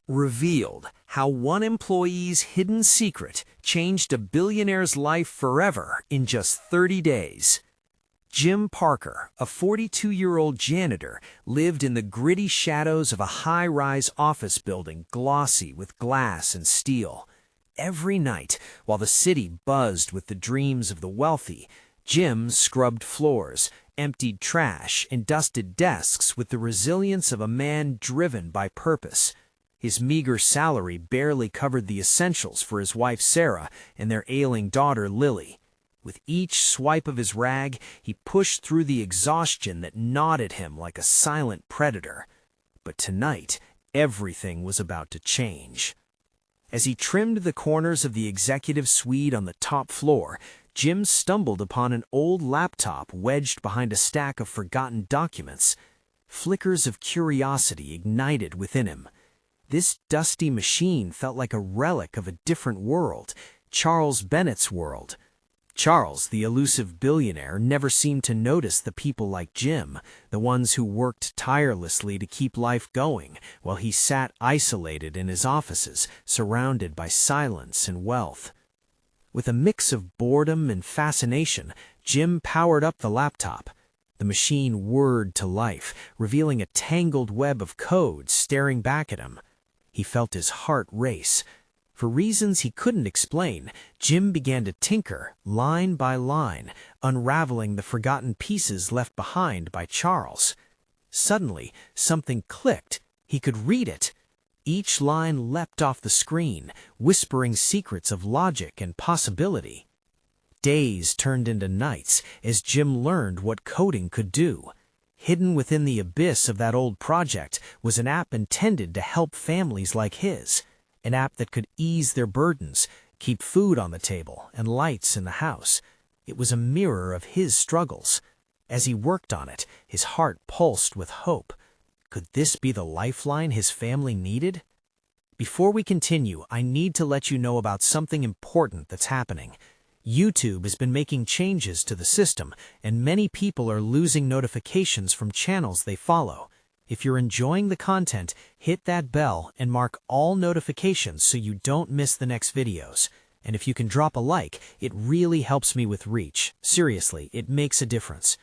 revealed how one employee's hidden secret changed a billionaire's life forever in just 30 days. Jim Parker, a 42-year-old janitor, lived in the gritty shadows of a high-rise office building glossy with glass and steel. Every night, while the city buzzed with the dreams of the wealthy, Jim scrubbed floors, emptied trash, and dusted desks with the resilience of a man driven by purpose. His meager salary barely covered the essentials for his wife Sarah and their ailing daughter Lily. With each swipe of his rag, he pushed through the exhaustion that gnawed at him like a silent predator. But tonight, everything was about to change. As he trimmed the corners of the executive suite on the top floor, Jim stumbled upon an old laptop wedged behind a stack of forgotten documents. Flickers of curiosity ignited within him. This dusty machine felt like a relic of a different world, Charles Bennett's world. Charles, the elusive billionaire, never seemed to notice the people like Jim, the ones who worked tirelessly to keep life going, while he sat isolated in his offices, surrounded by silence and wealth. With a mix of boredom and fascination, Jim powered up the laptop. The machine whirred to life, revealing a tangled web of code staring back at him. He felt his heart race. For reasons he couldn't explain, Jim began to tinker, line by line, unraveling the forgotten pieces left behind by Charles. Suddenly, something clicked. He could read it. Each line leapt off the screen, whispering secrets of logic and possibility. Days turned into nights as Jim learned what coding could do. Hidden within the abyss of that old project was an app intended to help families like his. An app that could ease their burdens, keep food on the table and lights in the house. It was a mirror of his struggles. As he worked on it, his heart pulsed with hope. Could this be the lifeline his family needed? Before we continue, I need to let you know about something important that's happening. YouTube has been making changes to the system, and many people are losing notifications from channels they follow. If you're enjoying the content, hit that bell and mark all notifications so you don't miss the next videos. And if you can drop a like, it really helps me with reach. Seriously, it makes a difference.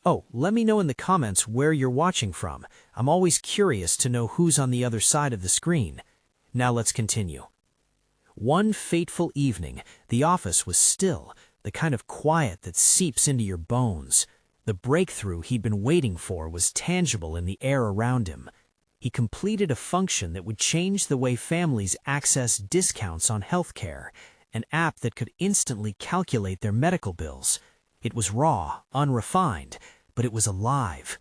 Oh, let me know in the comments where you're watching from. I'm always curious to know who's on the other side of the screen. Now let's continue. One fateful evening, the office was still, the kind of quiet that seeps into your bones. The breakthrough he'd been waiting for was tangible in the air around him. He completed a function that would change the way families access discounts on healthcare, an app that could instantly calculate their medical bills. It was raw, unrefined, but it was alive.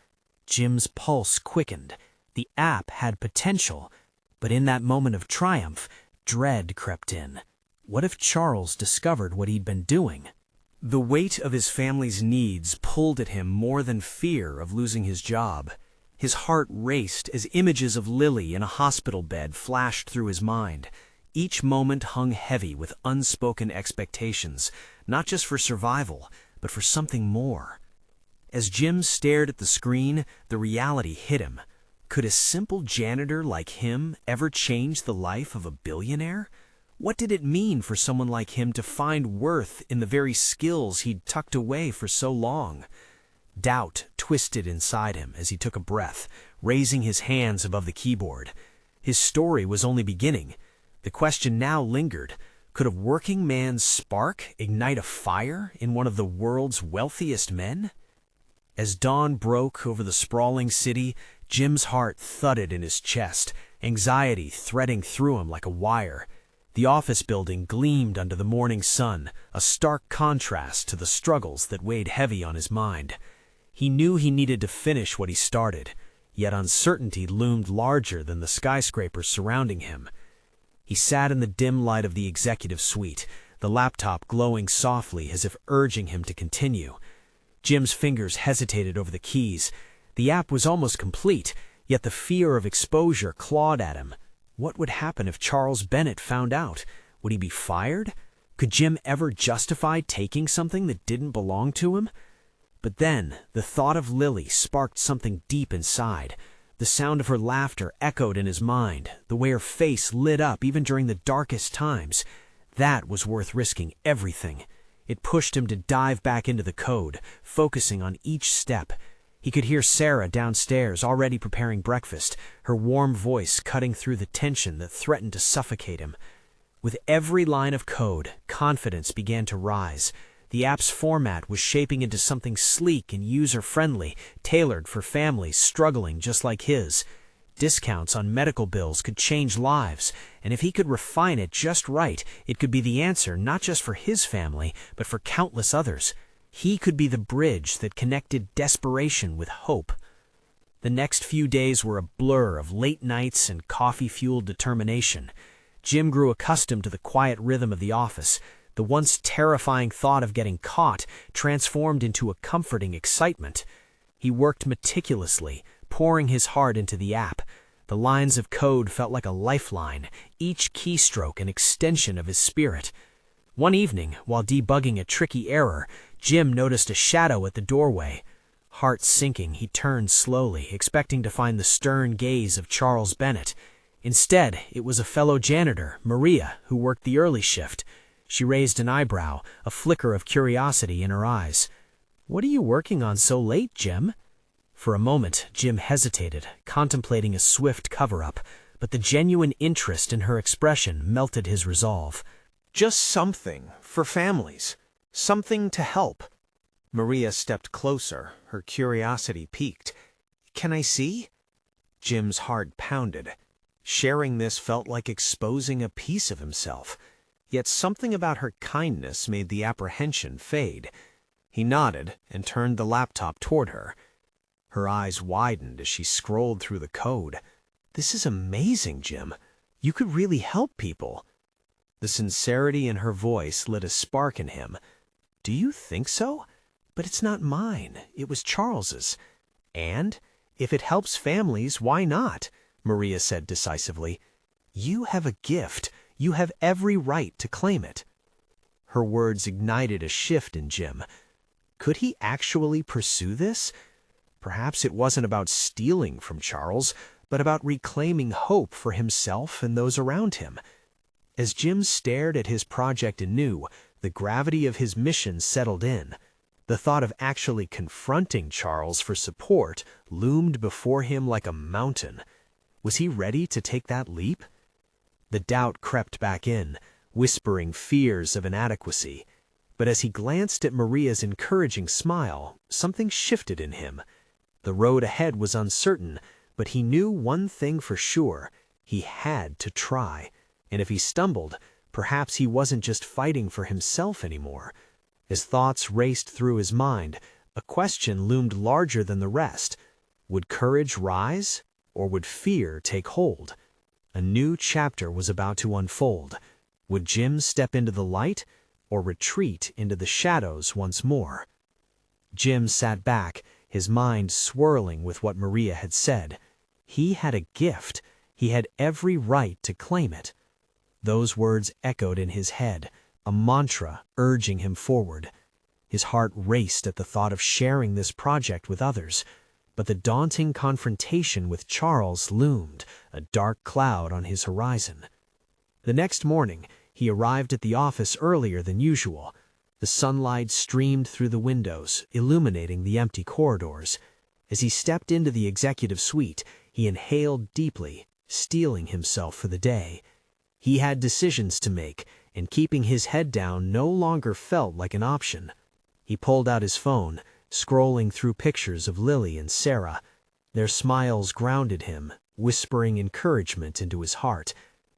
Jim's pulse quickened. The app had potential, but in that moment of triumph, dread crept in. What if Charles discovered what he'd been doing? The weight of his family's needs pulled at him more than fear of losing his job. His heart raced as images of Lily in a hospital bed flashed through his mind. Each moment hung heavy with unspoken expectations, not just for survival, but for something more. As Jim stared at the screen, the reality hit him. Could a simple janitor like him ever change the life of a billionaire? What did it mean for someone like him to find worth in the very skills he'd tucked away for so long? Doubt twisted inside him as he took a breath, raising his hands above the keyboard. His story was only beginning. The question now lingered. Could a working man's spark ignite a fire in one of the world's wealthiest men? As dawn broke over the sprawling city, Jim's heart thudded in his chest, anxiety threading through him like a wire. The office building gleamed under the morning sun, a stark contrast to the struggles that weighed heavy on his mind. He knew he needed to finish what he started, yet uncertainty loomed larger than the skyscrapers surrounding him. He sat in the dim light of the executive suite, the laptop glowing softly as if urging him to continue. Jim's fingers hesitated over the keys. The app was almost complete, yet the fear of exposure clawed at him. What would happen if Charles Bennett found out? Would he be fired? Could Jim ever justify taking something that didn't belong to him? But then, the thought of Lily sparked something deep inside. The sound of her laughter echoed in his mind, the way her face lit up even during the darkest times. That was worth risking everything. It pushed him to dive back into the code, focusing on each step. He could hear Sarah downstairs already preparing breakfast, her warm voice cutting through the tension that threatened to suffocate him. With every line of code, confidence began to rise. The app's format was shaping into something sleek and user-friendly, tailored for families struggling just like his. Discounts on medical bills could change lives, and if he could refine it just right, it could be the answer not just for his family, but for countless others. He could be the bridge that connected desperation with hope. The next few days were a blur of late nights and coffee-fueled determination. Jim grew accustomed to the quiet rhythm of the office. The once terrifying thought of getting caught transformed into a comforting excitement. He worked meticulously, pouring his heart into the app. The lines of code felt like a lifeline, each keystroke an extension of his spirit. One evening, while debugging a tricky error, Jim noticed a shadow at the doorway. Heart sinking, he turned slowly, expecting to find the stern gaze of Charles Bennett. Instead, it was a fellow janitor, Maria, who worked the early shift. She raised an eyebrow, a flicker of curiosity in her eyes. "What are you working on so late, Jim?" For a moment, Jim hesitated, contemplating a swift cover-up, but the genuine interest in her expression melted his resolve. "Just something for families. Something to help." Maria stepped closer, her curiosity piqued. "Can I see?" Jim's heart pounded. Sharing this felt like exposing a piece of himself. Yet something about her kindness made the apprehension fade. He nodded and turned the laptop toward her. Her eyes widened as she scrolled through the code. "This is amazing, Jim. You could really help people." The sincerity in her voice lit a spark in him. "Do you think so? But it's not mine. It was Charles's. And if it helps families, why not?" Maria said decisively. "You have a gift. You have every right to claim it." Her words ignited a shift in Jim. Could he actually pursue this? Perhaps it wasn't about stealing from Charles, but about reclaiming hope for himself and those around him. As Jim stared at his project anew, the gravity of his mission settled in. The thought of actually confronting Charles for support loomed before him like a mountain. Was he ready to take that leap? The doubt crept back in, whispering fears of inadequacy. But as he glanced at Maria's encouraging smile, something shifted in him. The road ahead was uncertain, but he knew one thing for sure. He had to try. And if he stumbled, perhaps he wasn't just fighting for himself anymore. As thoughts raced through his mind, a question loomed larger than the rest. Would courage rise, or would fear take hold? A new chapter was about to unfold. Would Jim step into the light, or retreat into the shadows once more? Jim sat back, his mind swirling with what Maria had said. He had a gift. He had every right to claim it. Those words echoed in his head, a mantra urging him forward. His heart raced at the thought of sharing this project with others. But the daunting confrontation with Charles loomed, a dark cloud on his horizon. The next morning, he arrived at the office earlier than usual. The sunlight streamed through the windows, illuminating the empty corridors. As he stepped into the executive suite, he inhaled deeply, steeling himself for the day. He had decisions to make, and keeping his head down no longer felt like an option. He pulled out his phone, scrolling through pictures of Lily and Sarah. Their smiles grounded him, whispering encouragement into his heart.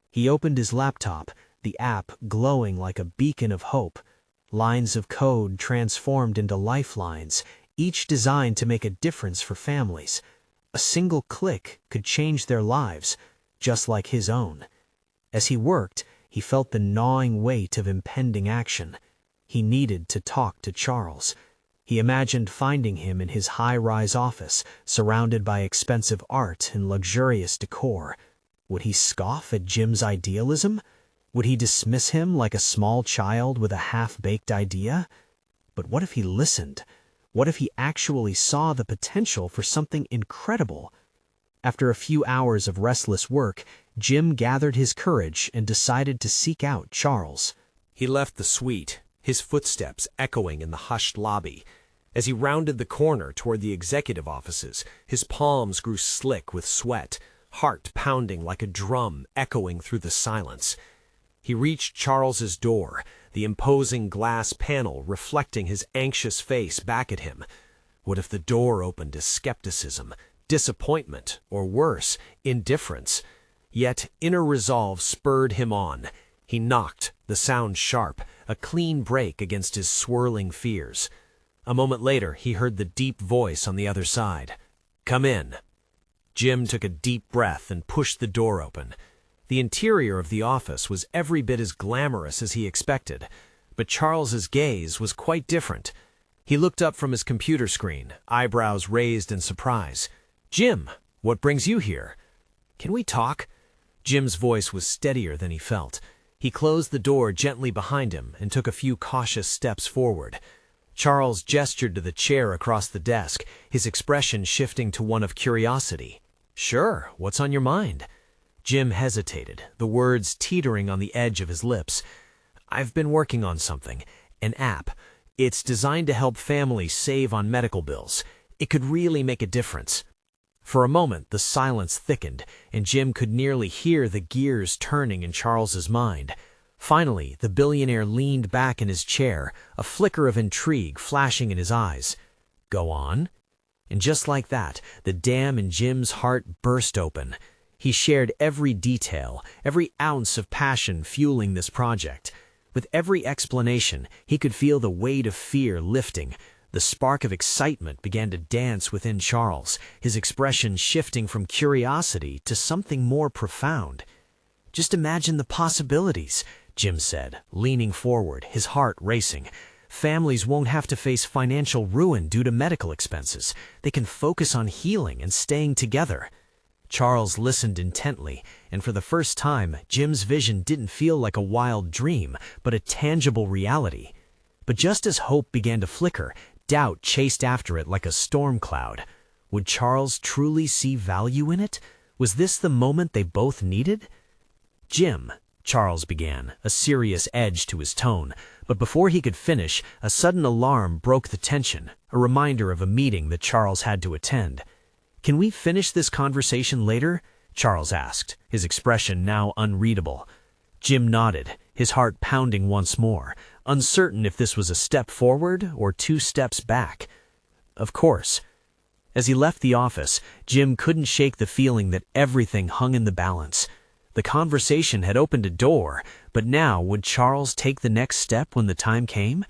He opened his laptop, the app glowing like a beacon of hope. Lines of code transformed into lifelines, each designed to make a difference for families. A single click could change their lives, just like his own. As he worked, he felt the gnawing weight of impending action. He needed to talk to Charles. He imagined finding him in his high-rise office, surrounded by expensive art and luxurious decor. Would he scoff at Jim's idealism? Would he dismiss him like a small child with a half-baked idea? But what if he listened? What if he actually saw the potential for something incredible? After a few hours of restless work, Jim gathered his courage and decided to seek out Charles. He left the suite, his footsteps echoing in the hushed lobby. As he rounded the corner toward the executive offices, his palms grew slick with sweat, heart pounding like a drum echoing through the silence. He reached Charles's door, the imposing glass panel reflecting his anxious face back at him. What if the door opened to skepticism, disappointment, or worse, indifference? Yet inner resolve spurred him on. He knocked, the sound sharp, a clean break against his swirling fears. A moment later, he heard the deep voice on the other side. "Come in." Jim took a deep breath and pushed the door open. The interior of the office was every bit as glamorous as he expected, but Charles's gaze was quite different. He looked up from his computer screen, eyebrows raised in surprise. "Jim, what brings you here?" "Can we talk?" Jim's voice was steadier than he felt. He closed the door gently behind him and took a few cautious steps forward. Charles gestured to the chair across the desk, his expression shifting to one of curiosity. "Sure, what's on your mind?" Jim hesitated, the words teetering on the edge of his lips. "I've been working on something, an app. It's designed to help families save on medical bills. It could really make a difference." For a moment, the silence thickened, and Jim could nearly hear the gears turning in Charles's mind. Finally, the billionaire leaned back in his chair, a flicker of intrigue flashing in his eyes. "Go on." And just like that, the dam in Jim's heart burst open. He shared every detail, every ounce of passion fueling this project. With every explanation, he could feel the weight of fear lifting. The spark of excitement began to dance within Charles, his expression shifting from curiosity to something more profound. "Just imagine the possibilities," Jim said, leaning forward, his heart racing. "Families won't have to face financial ruin due to medical expenses. They can focus on healing and staying together." Charles listened intently, and for the first time, Jim's vision didn't feel like a wild dream, but a tangible reality. But just as hope began to flicker, doubt chased after it like a storm cloud. Would Charles truly see value in it? Was this the moment they both needed? "Jim," Charles began, a serious edge to his tone, but before he could finish, a sudden alarm broke the tension, a reminder of a meeting that Charles had to attend. "Can we finish this conversation later?" Charles asked, his expression now unreadable. Jim nodded, his heart pounding once more, uncertain if this was a step forward or 2 steps back. "Of course." As he left the office, Jim couldn't shake the feeling that everything hung in the balance. The conversation had opened a door, but now would Charles take the next step when the time came?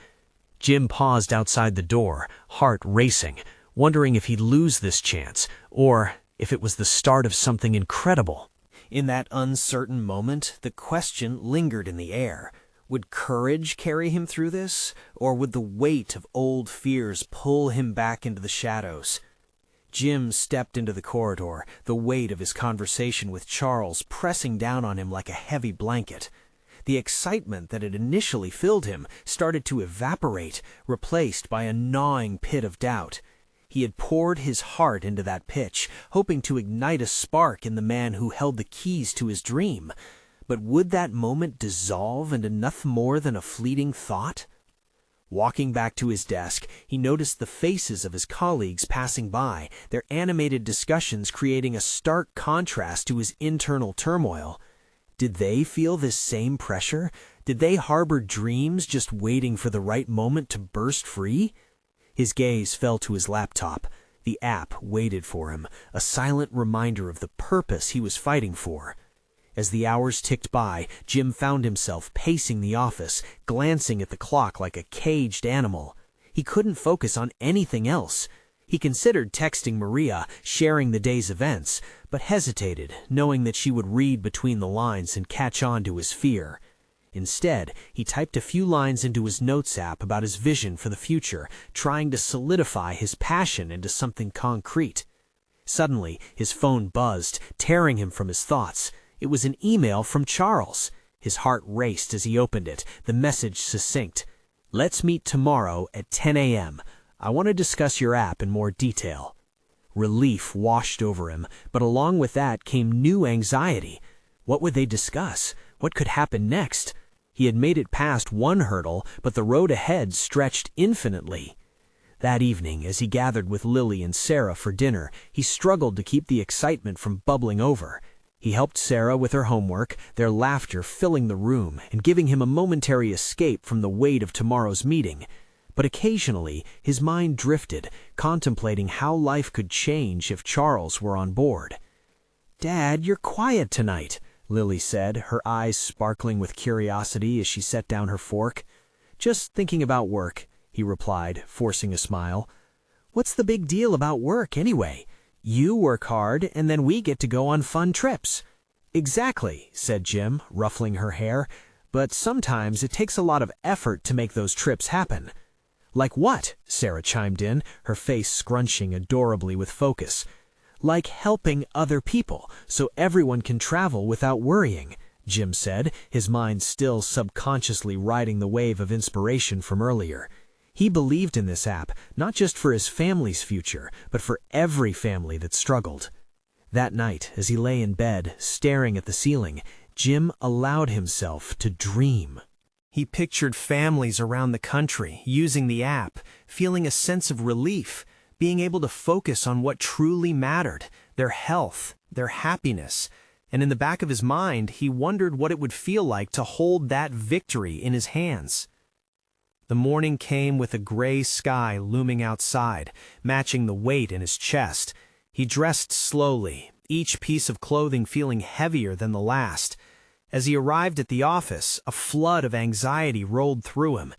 Jim paused outside the door, heart racing, wondering if he'd lose this chance, or if it was the start of something incredible. In that uncertain moment, the question lingered in the air. Would courage carry him through this, or would the weight of old fears pull him back into the shadows? Jim stepped into the corridor, the weight of his conversation with Charles pressing down on him like a heavy blanket. The excitement that had initially filled him started to evaporate, replaced by a gnawing pit of doubt. He had poured his heart into that pitch, hoping to ignite a spark in the man who held the keys to his dream. But would that moment dissolve into nothing more than a fleeting thought? Walking back to his desk, he noticed the faces of his colleagues passing by, their animated discussions creating a stark contrast to his internal turmoil. Did they feel this same pressure? Did they harbor dreams just waiting for the right moment to burst free? His gaze fell to his laptop. The app waited for him, a silent reminder of the purpose he was fighting for. As the hours ticked by, Jim found himself pacing the office, glancing at the clock like a caged animal. He couldn't focus on anything else. He considered texting Maria, sharing the day's events, but hesitated, knowing that she would read between the lines and catch on to his fear. Instead, he typed a few lines into his notes app about his vision for the future, trying to solidify his passion into something concrete. Suddenly, his phone buzzed, tearing him from his thoughts. It was an email from Charles. His heart raced as he opened it, the message succinct. "Let's meet tomorrow at 10 a.m. I want to discuss your app in more detail." Relief washed over him, but along with that came new anxiety. What would they discuss? What could happen next? He had made it past one hurdle, but the road ahead stretched infinitely. That evening, as he gathered with Lily and Sarah for dinner, he struggled to keep the excitement from bubbling over. He helped Sarah with her homework, their laughter filling the room and giving him a momentary escape from the weight of tomorrow's meeting. But occasionally, his mind drifted, contemplating how life could change if Charles were on board. "Dad, you're quiet tonight," Lily said, her eyes sparkling with curiosity as she set down her fork. "Just thinking about work," he replied, forcing a smile. "What's the big deal about work, anyway? You work hard, and then we get to go on fun trips." "Exactly," said Jim, ruffling her hair, "but sometimes it takes a lot of effort to make those trips happen." "Like what?" Sarah chimed in, her face scrunching adorably with focus. "Like helping other people, so everyone can travel without worrying," Jim said, his mind still subconsciously riding the wave of inspiration from earlier. He believed in this app, not just for his family's future, but for every family that struggled. That night, as he lay in bed, staring at the ceiling, Jim allowed himself to dream. He pictured families around the country using the app, feeling a sense of relief, being able to focus on what truly mattered, their health, their happiness. And in the back of his mind, he wondered what it would feel like to hold that victory in his hands. The morning came with a gray sky looming outside, matching the weight in his chest. He dressed slowly, each piece of clothing feeling heavier than the last. As he arrived at the office, a flood of anxiety rolled through him.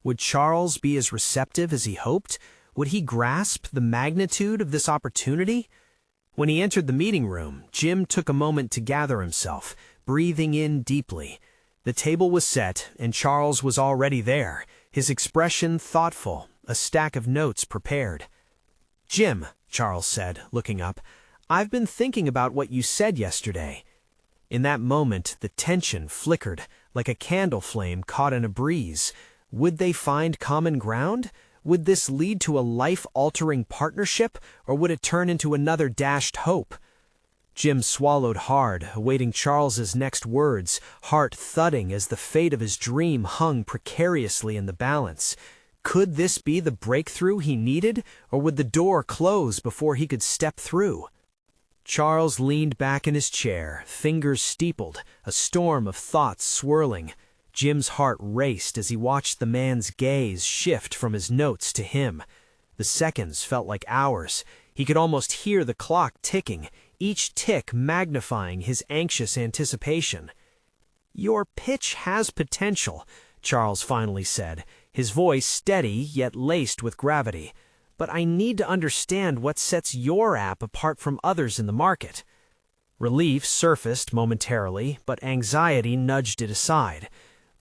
Would Charles be as receptive as he hoped? Would he grasp the magnitude of this opportunity? When he entered the meeting room, Jim took a moment to gather himself, breathing in deeply. The table was set, and Charles was already there, his expression thoughtful, a stack of notes prepared. "Jim," Charles said, looking up, "I've been thinking about what you said yesterday." In that moment, the tension flickered, like a candle flame caught in a breeze. Would they find common ground? Would this lead to a life-altering partnership, or would it turn into another dashed hope? Jim swallowed hard, awaiting Charles's next words, heart thudding as the fate of his dream hung precariously in the balance. Could this be the breakthrough he needed, or would the door close before he could step through? Charles leaned back in his chair, fingers steepled, a storm of thoughts swirling. Jim's heart raced as he watched the man's gaze shift from his notes to him. The seconds felt like hours. He could almost hear the clock ticking, each tick magnifying his anxious anticipation. "Your pitch has potential," Charles finally said, his voice steady yet laced with gravity. "But I need to understand what sets your app apart from others in the market." Relief surfaced momentarily, but anxiety nudged it aside.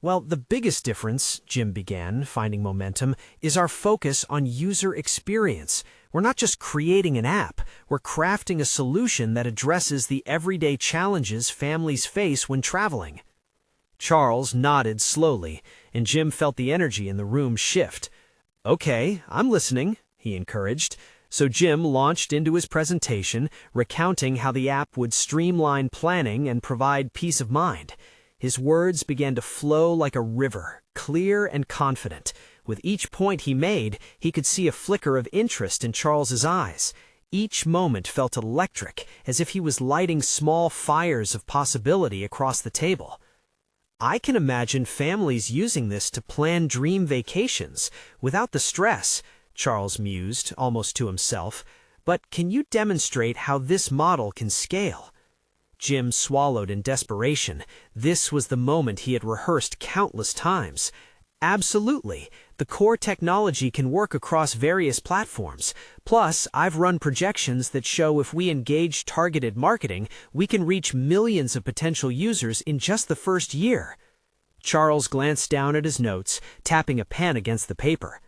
"Well, the biggest difference," Jim began, finding momentum, "is our focus on user experience. We're not just creating an app, we're crafting a solution that addresses the everyday challenges families face when traveling." Charles nodded slowly, and Jim felt the energy in the room shift. "Okay, I'm listening," he encouraged. So Jim launched into his presentation, recounting how the app would streamline planning and provide peace of mind. His words began to flow like a river, clear and confident. With each point he made, he could see a flicker of interest in Charles's eyes. Each moment felt electric, as if he was lighting small fires of possibility across the table. "I can imagine families using this to plan dream vacations, without the stress," Charles mused, almost to himself. "But can you demonstrate how this model can scale?" Jim swallowed in desperation. This was the moment he had rehearsed countless times. "Absolutely. The core technology can work across various platforms. Plus, I've run projections that show if we engage targeted marketing, we can reach millions of potential users in just the first year." Charles glanced down at his notes, tapping a pen against the paper.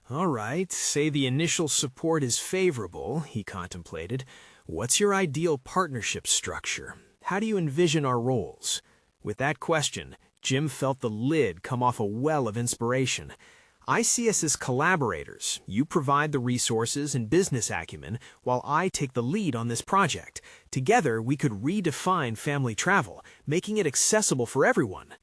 "All right, say the initial support is favorable," he contemplated. "What's your ideal partnership structure? How do you envision our roles?" With that question, Jim felt the lid come off a well of inspiration. I see us as collaborators. You provide the resources and business acumen, while I take the lead on this project. Together, we could redefine family travel, making it accessible for everyone."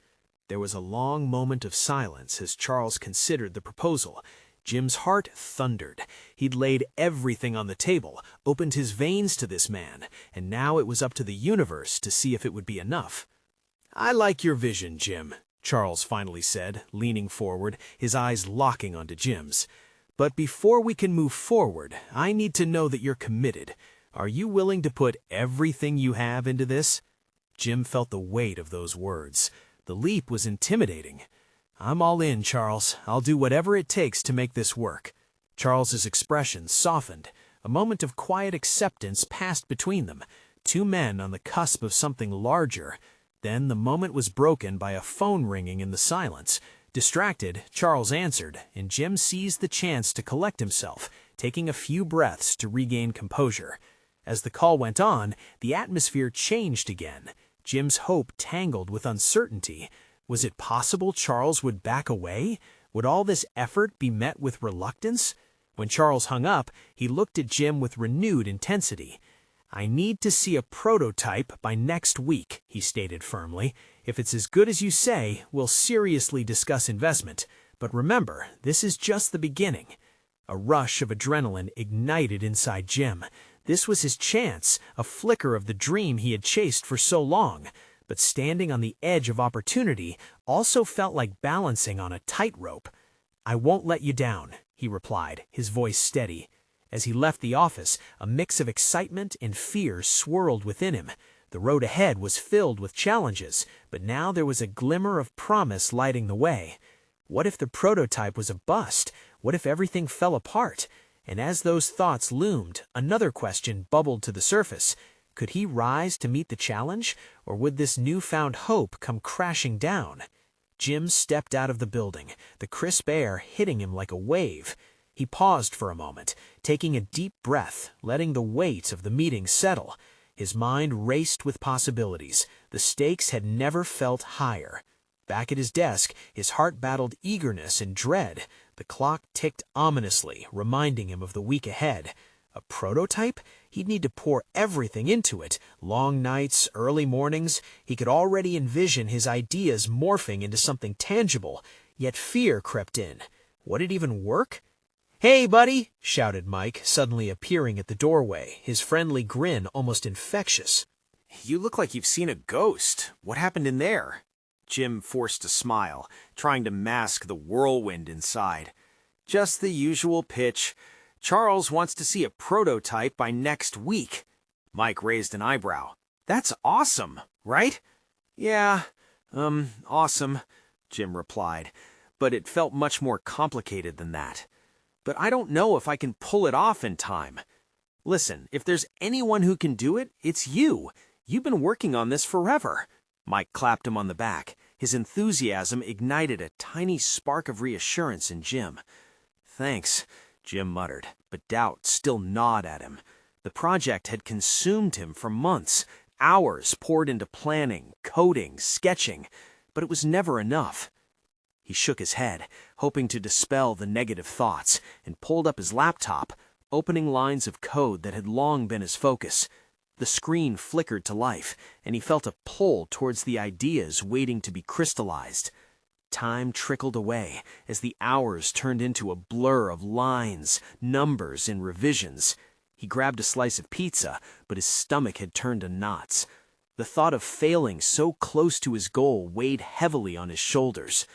There was a long moment of silence as Charles considered the proposal. Jim's heart thundered. He'd laid everything on the table, opened his veins to this man, and now it was up to the universe to see if it would be enough. "I like your vision, Jim," Charles finally said, leaning forward, his eyes locking onto Jim's. "But before we can move forward, I need to know that you're committed. Are you willing to put everything you have into this?" Jim felt the weight of those words. The leap was intimidating. "I'm all in, Charles. I'll do whatever it takes to make this work." Charles's expression softened. A moment of quiet acceptance passed between them, two men on the cusp of something larger. Then the moment was broken by a phone ringing in the silence. Distracted, Charles answered, and Jim seized the chance to collect himself, taking a few breaths to regain composure. As the call went on, the atmosphere changed again. Jim's hope tangled with uncertainty. Was it possible Charles would back away? Would all this effort be met with reluctance? When Charles hung up, he looked at Jim with renewed intensity. "I need to see a prototype by next week," he stated firmly. "If it's as good as you say, we'll seriously discuss investment. But remember, this is just the beginning." A rush of adrenaline ignited inside Jim. This was his chance, a flicker of the dream he had chased for so long. But standing on the edge of opportunity also felt like balancing on a tightrope. "I won't let you down," he replied, his voice steady. As he left the office, a mix of excitement and fear swirled within him. The road ahead was filled with challenges, but now there was a glimmer of promise lighting the way. What if the prototype was a bust? What if everything fell apart? And as those thoughts loomed, another question bubbled to the surface. Could he rise to meet the challenge, or would this newfound hope come crashing down? Jim stepped out of the building, the crisp air hitting him like a wave. He paused for a moment, taking a deep breath, letting the weight of the meeting settle. His mind raced with possibilities. The stakes had never felt higher. Back at his desk, his heart battled eagerness and dread. The clock ticked ominously, reminding him of the week ahead. A prototype? He'd need to pour everything into it. Long nights, early mornings. He could already envision his ideas morphing into something tangible. Yet fear crept in. Would it even work? "Hey, buddy!" shouted Mike, suddenly appearing at the doorway, his friendly grin almost infectious. "You look like you've seen a ghost. What happened in there?" Jim forced a smile, trying to mask the whirlwind inside. "Just the usual pitch. Charles wants to see a prototype by next week." Mike raised an eyebrow. "That's awesome, right?" "Yeah, awesome," Jim replied, but it felt much more complicated than that. "But I don't know if I can pull it off in time." "Listen, if there's anyone who can do it, it's you. You've been working on this forever." Mike clapped him on the back. His enthusiasm ignited a tiny spark of reassurance in Jim. "Thanks," Jim muttered, but doubt still gnawed at him. The project had consumed him for months, hours poured into planning, coding, sketching, but it was never enough. He shook his head, hoping to dispel the negative thoughts, and pulled up his laptop, opening lines of code that had long been his focus. The screen flickered to life, and he felt a pull towards the ideas waiting to be crystallized. Time trickled away as the hours turned into a blur of lines, numbers, and revisions. He grabbed a slice of pizza, but his stomach had turned to knots. The thought of failing so close to his goal weighed heavily on his shoulders.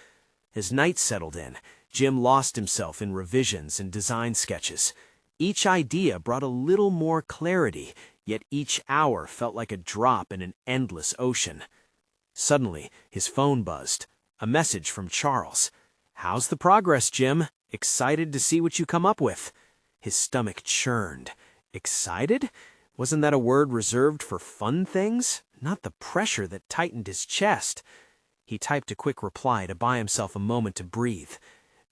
As night settled in, Jim lost himself in revisions and design sketches. Each idea brought a little more clarity, yet each hour felt like a drop in an endless ocean. Suddenly, his phone buzzed. A message from Charles. "How's the progress, Jim? Excited to see what you come up with." His stomach churned. Excited? Wasn't that a word reserved for fun things? Not the pressure that tightened his chest. He typed a quick reply to buy himself a moment to breathe.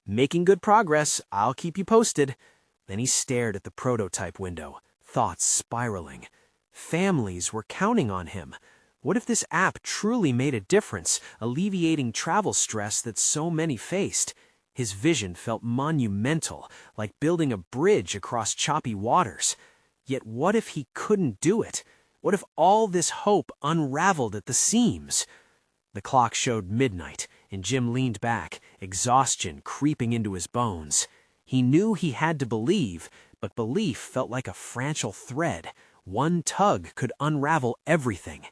"Making good progress. I'll keep you posted." Then he stared at the prototype window, thoughts spiraling. Families were counting on him. What if this app truly made a difference, alleviating travel stress that so many faced? His vision felt monumental, like building a bridge across choppy waters. Yet what if he couldn't do it? What if all this hope unraveled at the seams? The clock showed midnight, and Jim leaned back, exhaustion creeping into his bones. He knew he had to believe, but belief felt like a fragile thread. One tug could unravel everything.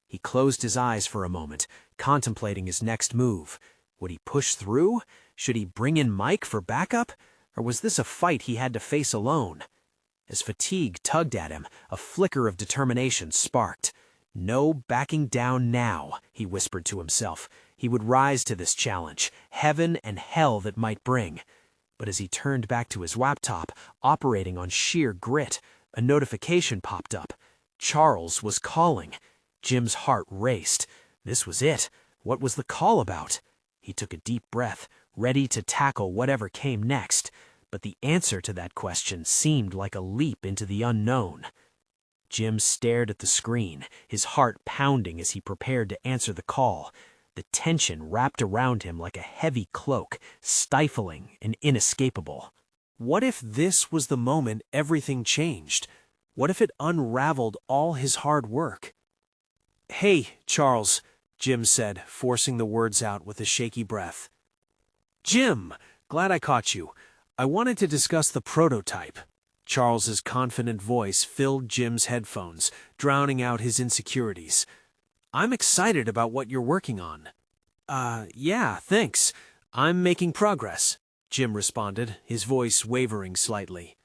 He closed his eyes for a moment, contemplating his next move. Would he push through? Should he bring in Mike for backup? Or was this a fight he had to face alone? As fatigue tugged at him, a flicker of determination sparked. No backing down now, he whispered to himself. He would rise to this challenge, heaven and hell that might bring. But as he turned back to his laptop, operating on sheer grit, a notification popped up. Charles was calling. Jim's heart raced. This was it. What was the call about? He took a deep breath, ready to tackle whatever came next. But the answer to that question seemed like a leap into the unknown. Jim stared at the screen, his heart pounding as he prepared to answer the call. The tension wrapped around him like a heavy cloak, stifling and inescapable. What if this was the moment everything changed? What if it unraveled all his hard work? "Hey, Charles," Jim said, forcing the words out with a shaky breath. "Jim, glad I caught you. I wanted to discuss the prototype." Charles's confident voice filled Jim's headphones, drowning out his insecurities. "I'm excited about what you're working on." Yeah, thanks. I'm making progress," Jim responded, his voice wavering slightly.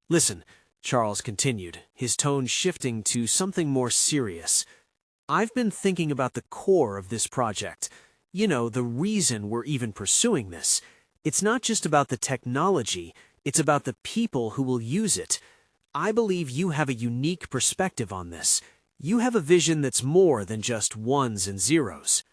"Listen," Charles continued, his tone shifting to something more serious. "I've been thinking about the core of this project. You know, the reason we're even pursuing this. It's not just about the technology, it's about the people who will use it. I believe you have a unique perspective on this. You have a vision that's more than just ones and zeros."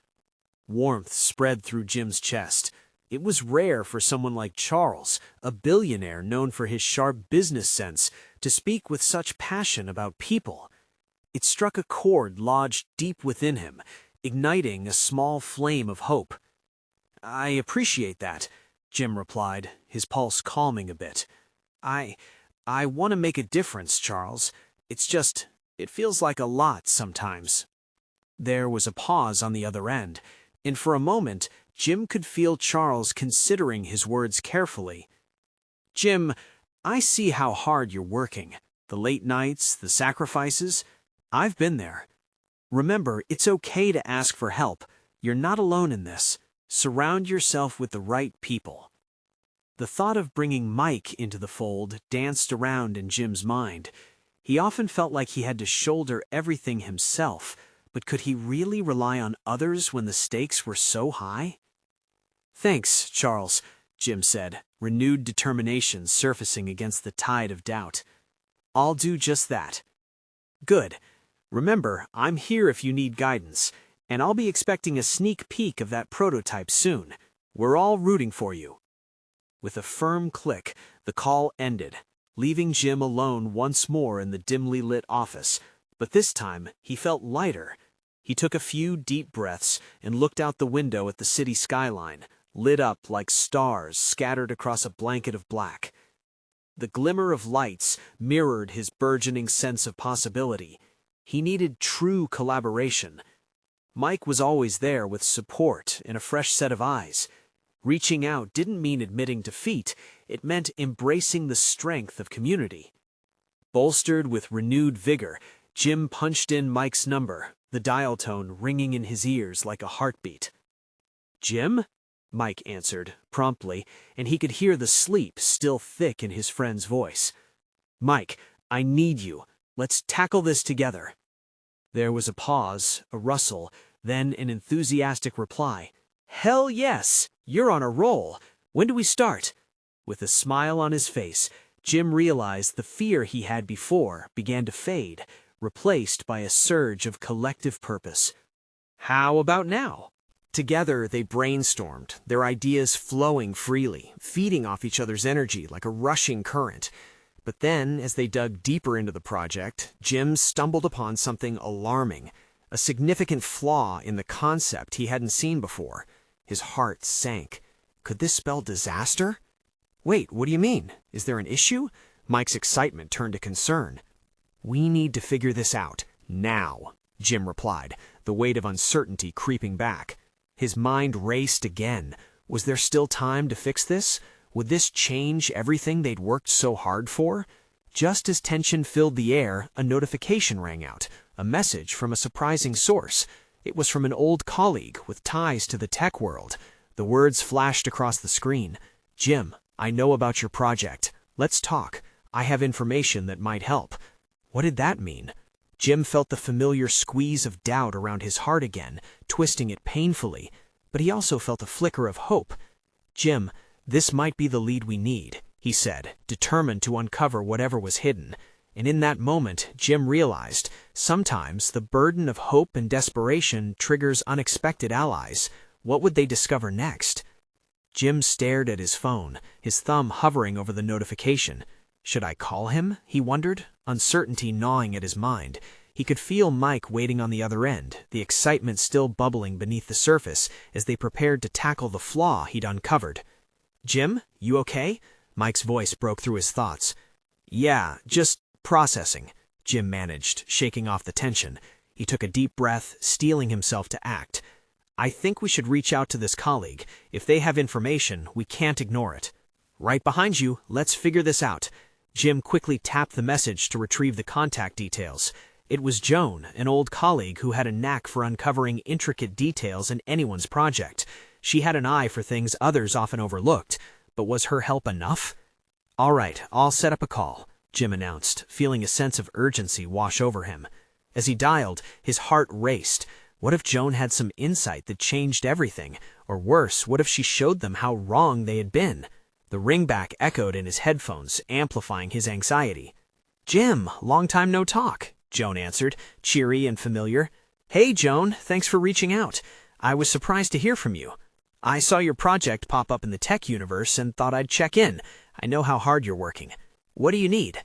Warmth spread through Jim's chest. It was rare for someone like Charles, a billionaire known for his sharp business sense, to speak with such passion about people. It struck a chord lodged deep within him, igniting a small flame of hope. "I appreciate that," Jim replied, his pulse calming a bit. I want to make a difference, Charles. It's just, it feels like a lot sometimes." There was a pause on the other end, and for a moment, Jim could feel Charles considering his words carefully. "Jim, I see how hard you're working. The late nights, the sacrifices. I've been there. Remember, it's okay to ask for help. You're not alone in this. Surround yourself with the right people." The thought of bringing Mike into the fold danced around in Jim's mind. He often felt like he had to shoulder everything himself, but could he really rely on others when the stakes were so high? "Thanks, Charles," Jim said, renewed determination surfacing against the tide of doubt. "I'll do just that." "Good. Remember, I'm here if you need guidance, and I'll be expecting a sneak peek of that prototype soon. We're all rooting for you." With a firm click, the call ended, leaving Jim alone once more in the dimly lit office, but this time he felt lighter. He took a few deep breaths and looked out the window at the city skyline, lit up like stars scattered across a blanket of black. The glimmer of lights mirrored his burgeoning sense of possibility. He needed true collaboration. Mike was always there with support and a fresh set of eyes. Reaching out didn't mean admitting defeat, it meant embracing the strength of community. Bolstered with renewed vigor, Jim punched in Mike's number, the dial tone ringing in his ears like a heartbeat. "Jim?" Mike answered, promptly, and he could hear the sleep still thick in his friend's voice. "Mike, I need you. Let's tackle this together." There was a pause, a rustle, then an enthusiastic reply. "Hell yes! You're on a roll. When do we start?" With a smile on his face, Jim realized the fear he had before began to fade, replaced by a surge of collective purpose. "How about now?" Together they brainstormed, their ideas flowing freely, feeding off each other's energy like a rushing current. But then, as they dug deeper into the project, Jim stumbled upon something alarming, a significant flaw in the concept he hadn't seen before. His heart sank. Could this spell disaster? Wait, what do you mean? Is there an issue? Mike's excitement turned to concern. We need to figure this out, now, Jim replied, the weight of uncertainty creeping back. His mind raced again. Was there still time to fix this? Would this change everything they'd worked so hard for? Just as tension filled the air, a notification rang out, a message from a surprising source. It was from an old colleague with ties to the tech world. The words flashed across the screen. "Jim, I know about your project. Let's talk. I have information that might help." What did that mean? Jim felt the familiar squeeze of doubt around his heart again, twisting it painfully, but he also felt a flicker of hope. "Jim, this might be the lead we need," he said, determined to uncover whatever was hidden. And in that moment, Jim realized, sometimes the burden of hope and desperation triggers unexpected allies. What would they discover next? Jim stared at his phone, his thumb hovering over the notification. Should I call him? He wondered, uncertainty gnawing at his mind. He could feel Mike waiting on the other end, the excitement still bubbling beneath the surface as they prepared to tackle the flaw he'd uncovered. "Jim, you okay?" Mike's voice broke through his thoughts. "Yeah, just processing," Jim managed, shaking off the tension. He took a deep breath, steeling himself to act. "I think we should reach out to this colleague. If they have information, we can't ignore it." "Right behind you. Let's figure this out." Jim quickly tapped the message to retrieve the contact details. It was Joan, an old colleague who had a knack for uncovering intricate details in anyone's project. She had an eye for things others often overlooked, but was her help enough? "All right, I'll set up a call," Jim announced, feeling a sense of urgency wash over him. As he dialed, his heart raced. What if Joan had some insight that changed everything? Or worse, what if she showed them how wrong they had been? The ringback echoed in his headphones, amplifying his anxiety. "Jim, long time no talk," Joan answered, cheery and familiar. "Hey, Joan, thanks for reaching out. I was surprised to hear from you. I saw your project pop up in the tech universe and thought I'd check in. I know how hard you're working. What do you need?"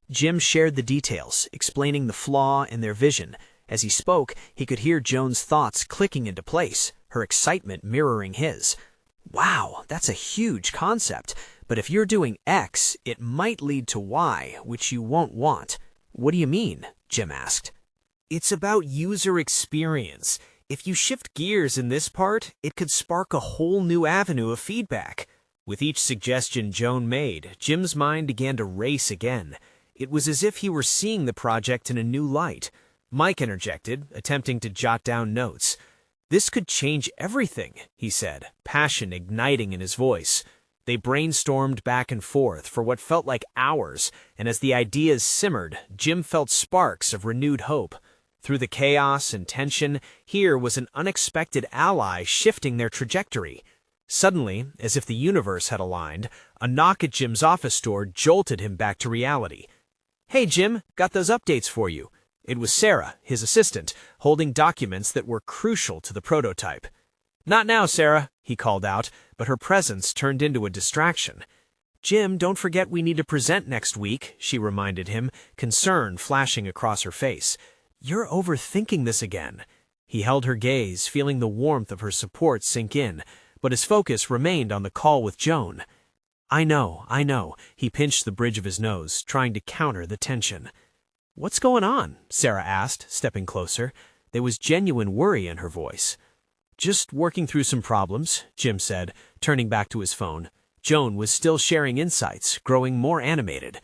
Jim shared the details, explaining the flaw in their vision. As he spoke, he could hear Joan's thoughts clicking into place, her excitement mirroring his. "Wow, that's a huge concept. But if you're doing X, it might lead to Y, which you won't want." "What do you mean?" Jim asked. "It's about user experience. If you shift gears in this part, it could spark a whole new avenue of feedback." With each suggestion Joan made, Jim's mind began to race again. It was as if he were seeing the project in a new light. Mike interjected, attempting to jot down notes. "This could change everything," he said, passion igniting in his voice. They brainstormed back and forth for what felt like hours, and as the ideas simmered, Jim felt sparks of renewed hope. Through the chaos and tension, here was an unexpected ally shifting their trajectory. Suddenly, as if the universe had aligned, a knock at Jim's office door jolted him back to reality. "Hey, Jim, got those updates for you." It was Sarah, his assistant, holding documents that were crucial to the prototype. "Not now, Sarah," he called out, but her presence turned into a distraction. "Jim, don't forget we need to present next week," she reminded him, concern flashing across her face. "You're overthinking this again." He held her gaze, feeling the warmth of her support sink in, but his focus remained on the call with Joan. I know, he pinched the bridge of his nose, trying to counter the tension. "What's going on?" Sarah asked, stepping closer. There was genuine worry in her voice. "Just working through some problems," Jim said, turning back to his phone. Joan was still sharing insights, growing more animated.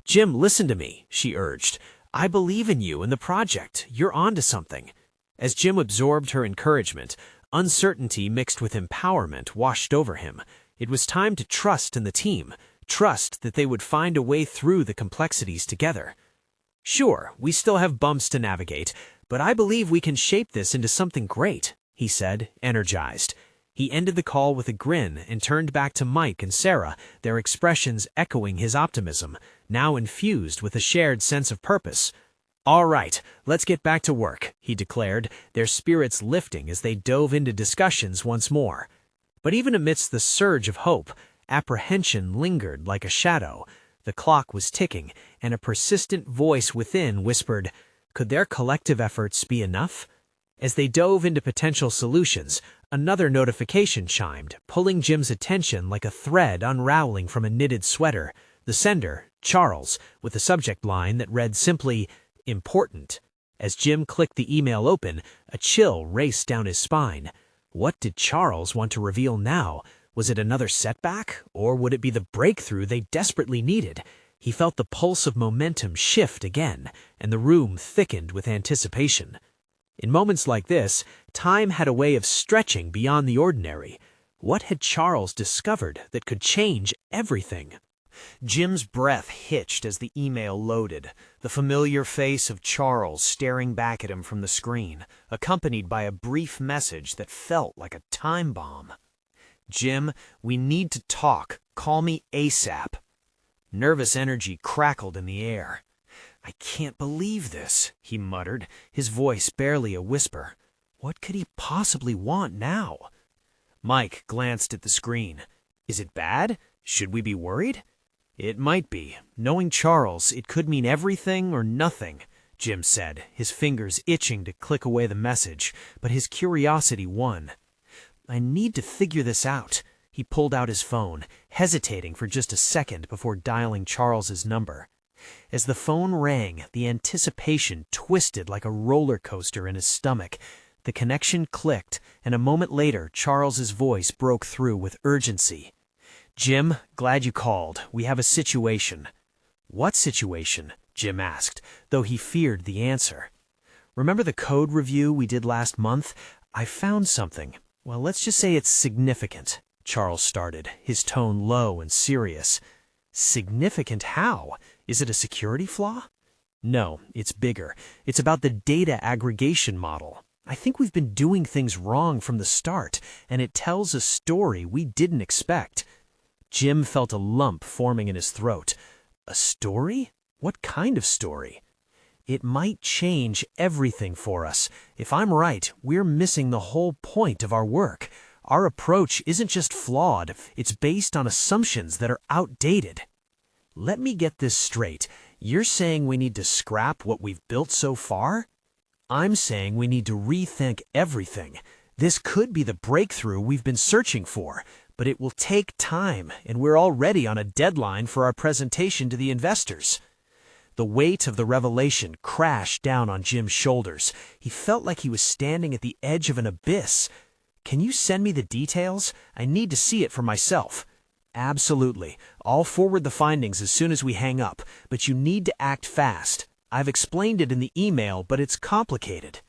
"Jim, listen to me," she urged. "I believe in you and the project. You're onto something." As Jim absorbed her encouragement, uncertainty mixed with empowerment washed over him. It was time to trust in the team, trust that they would find a way through the complexities together. "Sure, we still have bumps to navigate, but I believe we can shape this into something great," he said, energized. He ended the call with a grin and turned back to Mike and Sarah, their expressions echoing his optimism, now infused with a shared sense of purpose. "All right, let's get back to work," he declared, their spirits lifting as they dove into discussions once more. But even amidst the surge of hope, apprehension lingered like a shadow. The clock was ticking, and a persistent voice within whispered, could their collective efforts be enough? As they dove into potential solutions, Another notification chimed, pulling Jim's attention like a thread unraveling from a knitted sweater. The sender, Charles, with a subject line that read simply, "Important." As Jim clicked the email open, a chill raced down his spine. What did Charles want to reveal now? Was it another setback, or would it be the breakthrough they desperately needed? He felt the pulse of momentum shift again, and the room thickened with anticipation. In moments like this, time had a way of stretching beyond the ordinary. What had Charles discovered that could change everything? Jim's breath hitched as the email loaded, the familiar face of Charles staring back at him from the screen, accompanied by a brief message that felt like a time bomb. "Jim, we need to talk. Call me ASAP." Nervous energy crackled in the air. "I can't believe this," he muttered, his voice barely a whisper. What could he possibly want now? Mike glanced at the screen. "Is it bad? Should we be worried?" "It might be. Knowing Charles, it could mean everything or nothing," Jim said, his fingers itching to click away the message, but his curiosity won. "I need to figure this out." He pulled out his phone, hesitating for just a second before dialing Charles's number. As the phone rang, the anticipation twisted like a roller coaster in his stomach. The connection clicked, and a moment later, Charles's voice broke through with urgency. "Jim, glad you called. We have a situation." "What situation?" Jim asked, though he feared the answer. "Remember the code review we did last month? I found something. Well, let's just say it's significant," Charles started, his tone low and serious. "Significant how? Is it a security flaw?" "No, it's bigger. It's about the data aggregation model. I think we've been doing things wrong from the start, and it tells a story we didn't expect." Jim felt a lump forming in his throat. "A story? What kind of story?" "It might change everything for us. If I'm right, we're missing the whole point of our work. Our approach isn't just flawed, it's based on assumptions that are outdated." "Let me get this straight. You're saying we need to scrap what we've built so far?" "I'm saying we need to rethink everything. This could be the breakthrough we've been searching for, but it will take time, and we're already on a deadline for our presentation to the investors." The weight of the revelation crashed down on Jim's shoulders. He felt like he was standing at the edge of an abyss. "Can you send me the details? I need to see it for myself." "Absolutely. I'll forward the findings as soon as we hang up, but you need to act fast. I've explained it in the email, but it's complicated."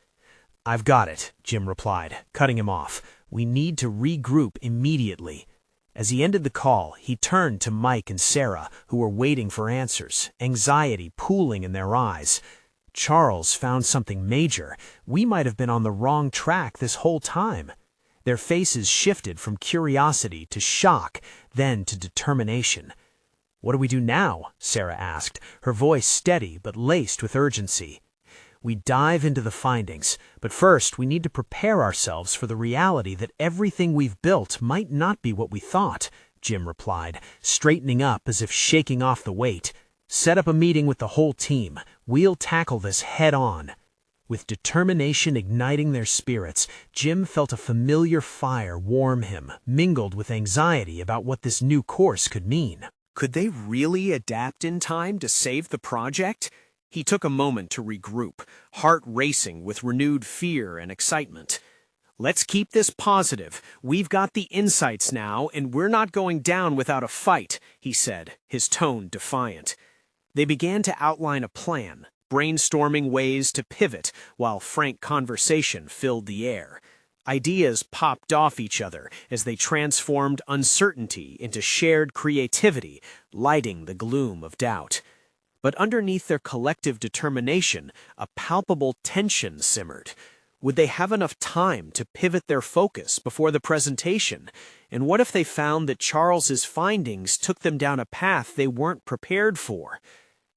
"I've got it," Jim replied, cutting him off. "We need to regroup immediately." As he ended the call, he turned to Mike and Sarah, who were waiting for answers, anxiety pooling in their eyes. "Charles found something major. We might have been on the wrong track this whole time." Their faces shifted from curiosity to shock, then to determination. "What do we do now?" Sarah asked, her voice steady but laced with urgency. "We dive into the findings, but first we need to prepare ourselves for the reality that everything we've built might not be what we thought," Jim replied, straightening up as if shaking off the weight. "Set up a meeting with the whole team. We'll tackle this head on." With determination igniting their spirits, Jim felt a familiar fire warm him, mingled with anxiety about what this new course could mean. Could they really adapt in time to save the project? He took a moment to regroup, heart racing with renewed fear and excitement. "Let's keep this positive. We've got the insights now, and we're not going down without a fight," he said, his tone defiant. They began to outline a plan, brainstorming ways to pivot while frank conversation filled the air. Ideas popped off each other as they transformed uncertainty into shared creativity, lighting the gloom of doubt. But underneath their collective determination, a palpable tension simmered. Would they have enough time to pivot their focus before the presentation? And what if they found that Charles's findings took them down a path they weren't prepared for?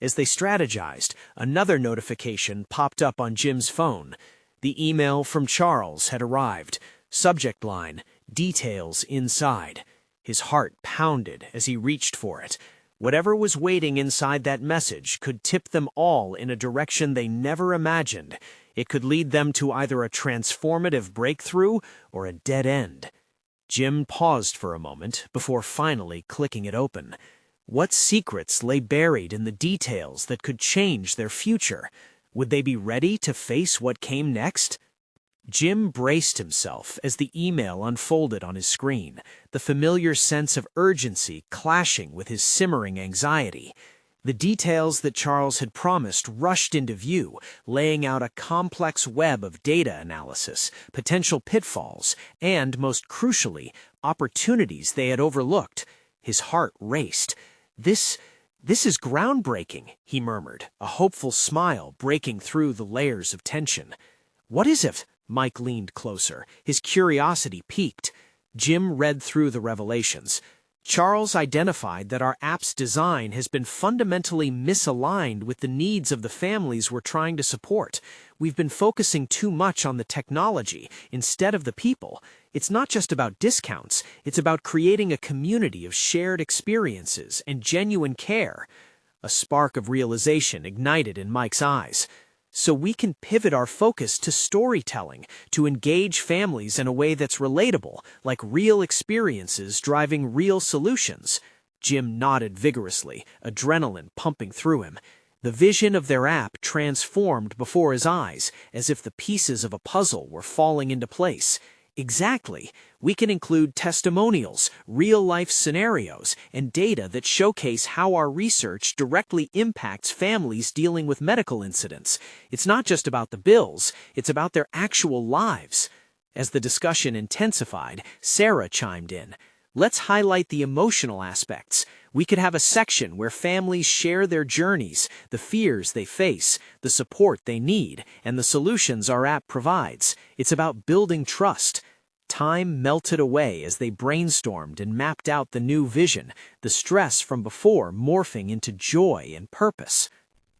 As they strategized, another notification popped up on Jim's phone. The email from Charles had arrived. Subject line, "Details inside." His heart pounded as he reached for it. Whatever was waiting inside that message could tip them all in a direction they never imagined. It could lead them to either a transformative breakthrough or a dead end. Jim paused for a moment before finally clicking it open. What secrets lay buried in the details that could change their future? Would they be ready to face what came next? Jim braced himself as the email unfolded on his screen, the familiar sense of urgency clashing with his simmering anxiety. The details that Charles had promised rushed into view, laying out a complex web of data analysis, potential pitfalls, and, most crucially, opportunities they had overlooked. His heart raced. This is groundbreaking, he murmured, a hopeful smile breaking through the layers of tension. What is it? Mike leaned closer, his curiosity piqued. Jim read through the revelations. Charles identified that our app's design has been fundamentally misaligned with the needs of the families we're trying to support. We've been focusing too much on the technology instead of the people. It's not just about discounts, it's about creating a community of shared experiences and genuine care. A spark of realization ignited in Mike's eyes. So we can pivot our focus to storytelling, to engage families in a way that's relatable, like real experiences driving real solutions. Jim nodded vigorously, adrenaline pumping through him. The vision of their app transformed before his eyes, as if the pieces of a puzzle were falling into place. Exactly. We can include testimonials, real-life scenarios, and data that showcase how our research directly impacts families dealing with medical incidents. It's not just about the bills, it's about their actual lives. As the discussion intensified, Sarah chimed in. Let's highlight the emotional aspects. We could have a section where families share their journeys, the fears they face, the support they need, and the solutions our app provides. It's about building trust. Time melted away as they brainstormed and mapped out the new vision, the stress from before morphing into joy and purpose.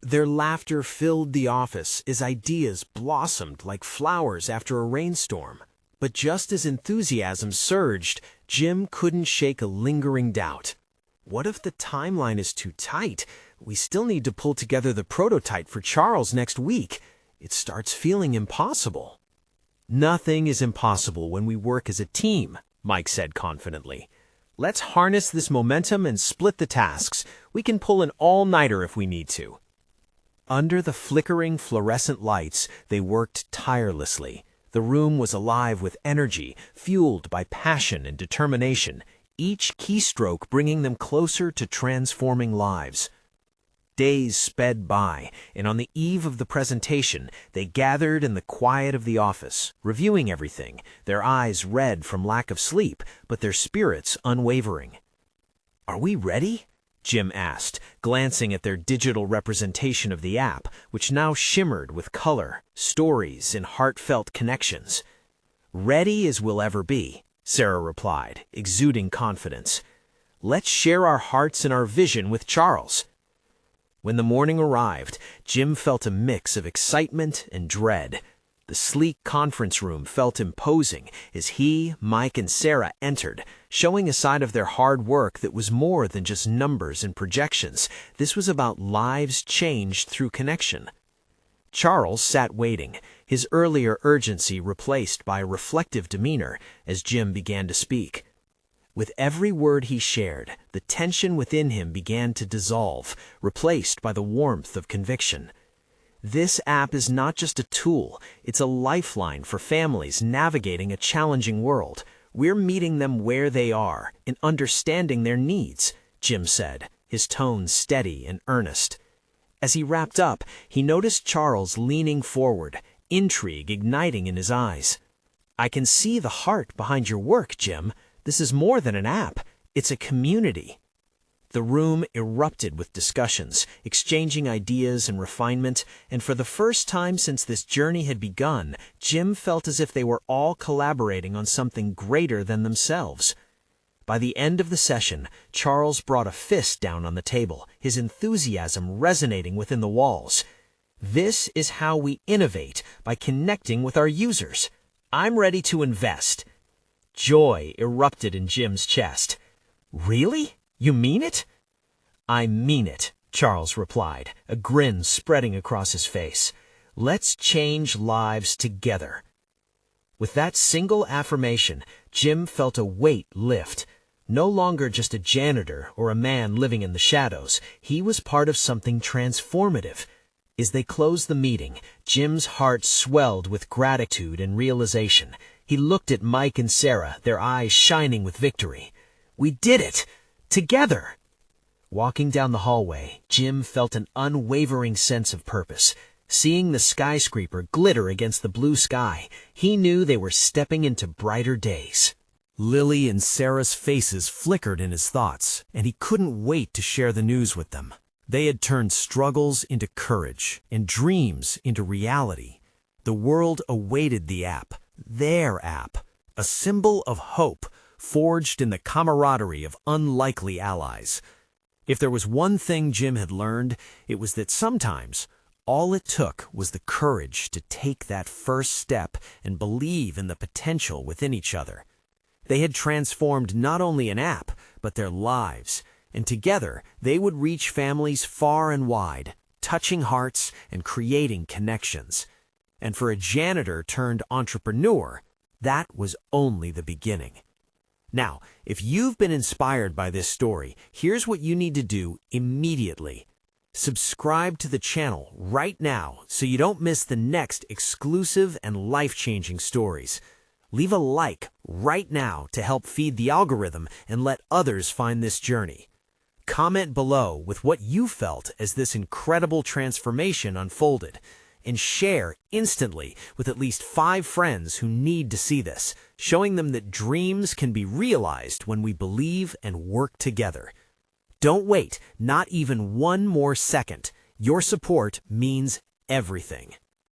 Their laughter filled the office as ideas blossomed like flowers after a rainstorm. But just as enthusiasm surged, Jim couldn't shake a lingering doubt. What if the timeline is too tight? We still need to pull together the prototype for Charles next week. It starts feeling impossible. Nothing is impossible when we work as a team, Mike said confidently. Let's harness this momentum and split the tasks. We can pull an all-nighter if we need to. Under the flickering fluorescent lights, they worked tirelessly. The room was alive with energy, fueled by passion and determination, each keystroke bringing them closer to transforming lives. Days sped by, and on the eve of the presentation, they gathered in the quiet of the office, reviewing everything, their eyes red from lack of sleep, but their spirits unwavering. "Are we ready?" Jim asked, glancing at their digital representation of the app, which now shimmered with color, stories, and heartfelt connections. "Ready as we'll ever be," Sarah replied, exuding confidence. "Let's share our hearts and our vision with Charles." When the morning arrived, Jim felt a mix of excitement and dread. The sleek conference room felt imposing as he, Mike, and Sarah entered, showing a side of their hard work that was more than just numbers and projections. This was about lives changed through connection. Charles sat waiting, his earlier urgency replaced by a reflective demeanor as Jim began to speak. With every word he shared, the tension within him began to dissolve, replaced by the warmth of conviction. This app is not just a tool, it's a lifeline for families navigating a challenging world. We're meeting them where they are and understanding their needs, Jim said, his tone steady and earnest. As he wrapped up, he noticed Charles leaning forward, intrigue igniting in his eyes. "I can see the heart behind your work, Jim. This is more than an app. It's a community." The room erupted with discussions, exchanging ideas and refinement, and for the first time since this journey had begun, Jim felt as if they were all collaborating on something greater than themselves. By the end of the session, Charles brought a fist down on the table, his enthusiasm resonating within the walls. "This is how we innovate, by connecting with our users. I'm ready to invest." Joy erupted in Jim's chest. "Really? You mean it?" "I mean it," Charles replied, a grin spreading across his face. Let's change lives together. With that single affirmation, Jim felt a weight lift. No longer just a janitor or a man living in the shadows, he was part of something transformative. As they closed the meeting, Jim's heart swelled with gratitude and realization. He looked at Mike and Sarah, their eyes shining with victory. We did it! Together! Walking down the hallway, Jim felt an unwavering sense of purpose. Seeing the skyscraper glitter against the blue sky, he knew they were stepping into brighter days. Lily and Sarah's faces flickered in his thoughts, and he couldn't wait to share the news with them. They had turned struggles into courage and dreams into reality. The world awaited the app, their app, a symbol of hope forged in the camaraderie of unlikely allies. If there was one thing Jim had learned, it was that sometimes all it took was the courage to take that first step and believe in the potential within each other. They had transformed not only an app, but their lives, and together they would reach families far and wide, touching hearts and creating connections. And for a janitor turned entrepreneur, that was only the beginning. Now, if you've been inspired by this story, here's what you need to do immediately. Subscribe to the channel right now so you don't miss the next exclusive and life-changing stories. Leave a like right now to help feed the algorithm and let others find this journey. Comment below with what you felt as this incredible transformation unfolded, and share instantly with at least 5 friends who need to see this, showing them that dreams can be realized when we believe and work together. Don't wait, not even one more second. Your support means everything.